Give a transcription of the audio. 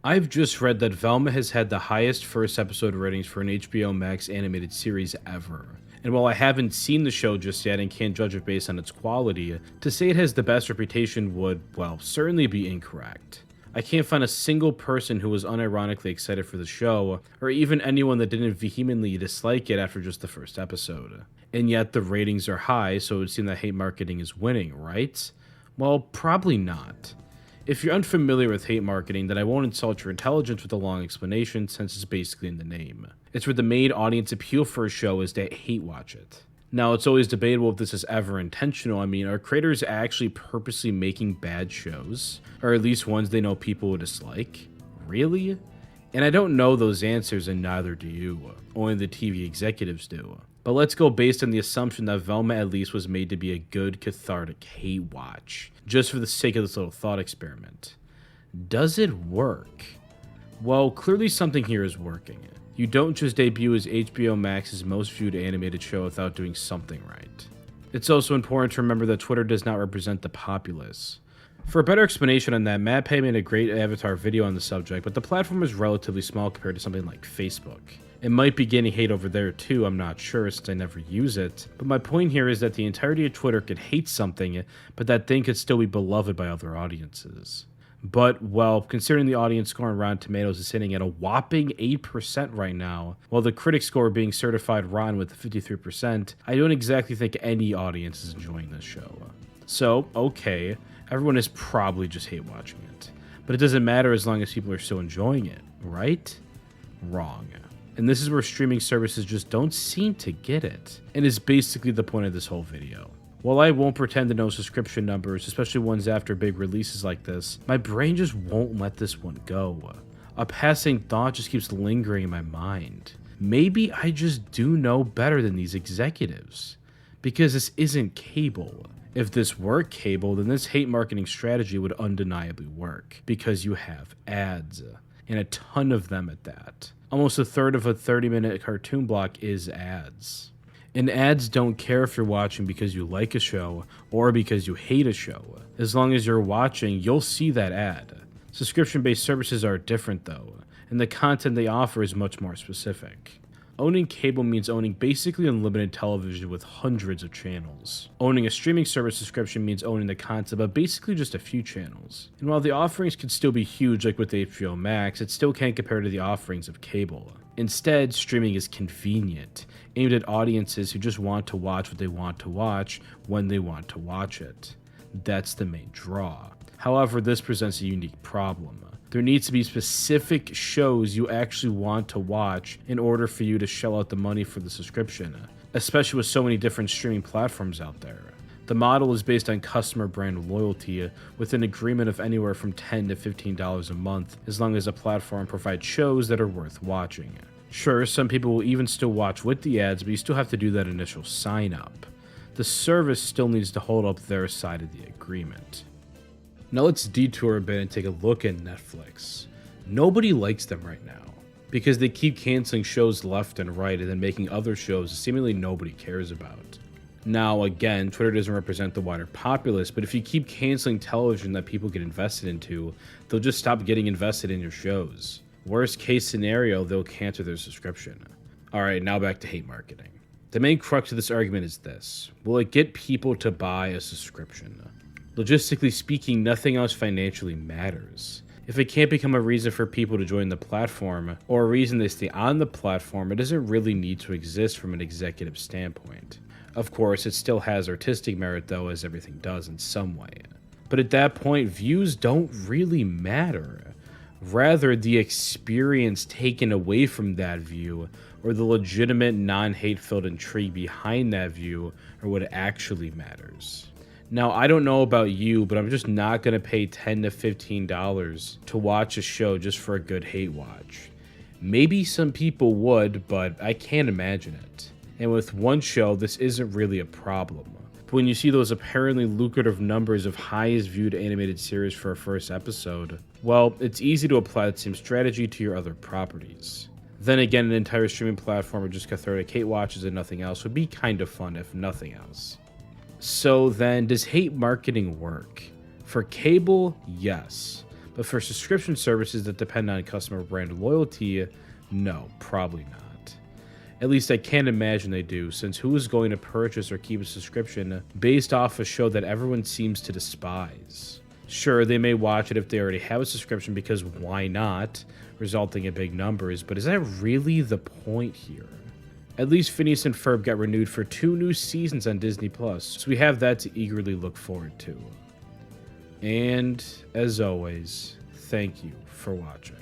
I've just read that Velma has had the highest first episode ratings for an HBO Max animated series ever. And while I haven't seen the show just yet and can't judge it based on its quality, to say it has the best reputation would, well, certainly be incorrect. I can't find a single person who was unironically excited for the show, or even anyone that didn't vehemently dislike it after just the first episode. And yet the ratings are high, so it would seem that hate marketing is winning, right? Well, probably not. If you're unfamiliar with hate marketing, then I won't insult your intelligence with a long explanation since it's basically in the name. It's where the main audience appeal for a show is to hate watch it. Now, it's always debatable if this is ever intentional. I mean, are creators actually purposely making bad shows? Or at least ones they know people would dislike? Really? And I don't know those answers, and neither do you. Only the TV executives do. But let's go based on the assumption that Velma at least was made to be a good, cathartic hate watch, just for the sake of this little thought experiment. Does it work? Well, clearly something here is working. You don't just debut as HBO Max's most viewed animated show without doing something right. It's also important to remember that Twitter does not represent the populace. For a better explanation on that, MatPay made a great Avatar video on the subject, but the platform is relatively small compared to something like Facebook. It might be getting hate over there too, I'm not sure since I never use it, but my point here is that the entirety of Twitter could hate something, but that thing could still be beloved by other audiences. But, well, considering the audience score on Rotten Tomatoes is sitting at a whopping 8% right now, while the critic score being certified rotten with 53%, I don't exactly think any audience is enjoying this show. So, okay, everyone is probably just hate watching it. But it doesn't matter as long as people are still enjoying it, right? Wrong. And this is where streaming services just don't seem to get it, and is basically the point of this whole video. While I won't pretend to know subscription numbers, especially ones after big releases like this, my brain just won't let this one go. A passing thought just keeps lingering in my mind. Maybe I just do know better than these executives. Because this isn't cable. If this were cable, then this hate marketing strategy would undeniably work, because you have ads, and a ton of them at that. Almost a third of a 30-minute cartoon block is ads. And ads don't care if you're watching because you like a show or because you hate a show. As long as you're watching, you'll see that ad. Subscription-based services are different though, and the content they offer is much more specific. Owning cable means owning basically unlimited television with hundreds of channels. Owning a streaming service subscription means owning the content of basically just a few channels. And while the offerings could still be huge like with HBO Max, it still can't compare to the offerings of cable. Instead, streaming is convenient, aimed at audiences who just want to watch what they want to watch when they want to watch it. That's the main draw. However, this presents a unique problem. There needs to be specific shows you actually want to watch in order for you to shell out the money for the subscription, especially with so many different streaming platforms out there. The model is based on customer brand loyalty with an agreement of anywhere from $10 to $15 a month as long as a platform provides shows that are worth watching. Sure, some people will even still watch with the ads, but you still have to do that initial sign up. The service still needs to hold up their side of the agreement. Now let's detour a bit and take a look at Netflix. Nobody likes them right now because they keep canceling shows left and right and then making other shows that seemingly nobody cares about. Now again, Twitter doesn't represent the wider populace, but if you keep canceling television that people get invested into, they'll just stop getting invested in your shows. Worst case scenario, they'll cancel their subscription. Alright, now back to hate marketing. The main crux of this argument is this: will it get people to buy a subscription? Logistically speaking, nothing else financially matters. If it can't become a reason for people to join the platform, or a reason they stay on the platform, it doesn't really need to exist from an executive standpoint. Of course, it still has artistic merit though, as everything does in some way. But at that point, views don't really matter. Rather, the experience taken away from that view, or the legitimate non-hate-filled intrigue behind that view, are what actually matters. Now, I don't know about you, but I'm just not going to pay $10 to $15 to watch a show just for a good hate watch. Maybe some people would, but I can't imagine it. And with one show, this isn't really a problem. But when you see those apparently lucrative numbers of highest viewed animated series for a first episode, well, it's easy to apply the same strategy to your other properties. Then again, an entire streaming platform of just cathartic hate watches and nothing else would be kind of fun, if nothing else. So then, does hate marketing work? For cable, yes. But for subscription services that depend on customer brand loyalty, no, probably not. At least I can't imagine they do, since who is going to purchase or keep a subscription based off a show that everyone seems to despise? Sure, they may watch it if they already have a subscription because why not, resulting in big numbers, but is that really the point here? At least Phineas and Ferb got renewed for 2 new seasons on Disney+, so we have that to eagerly look forward to. And, as always, thank you for watching.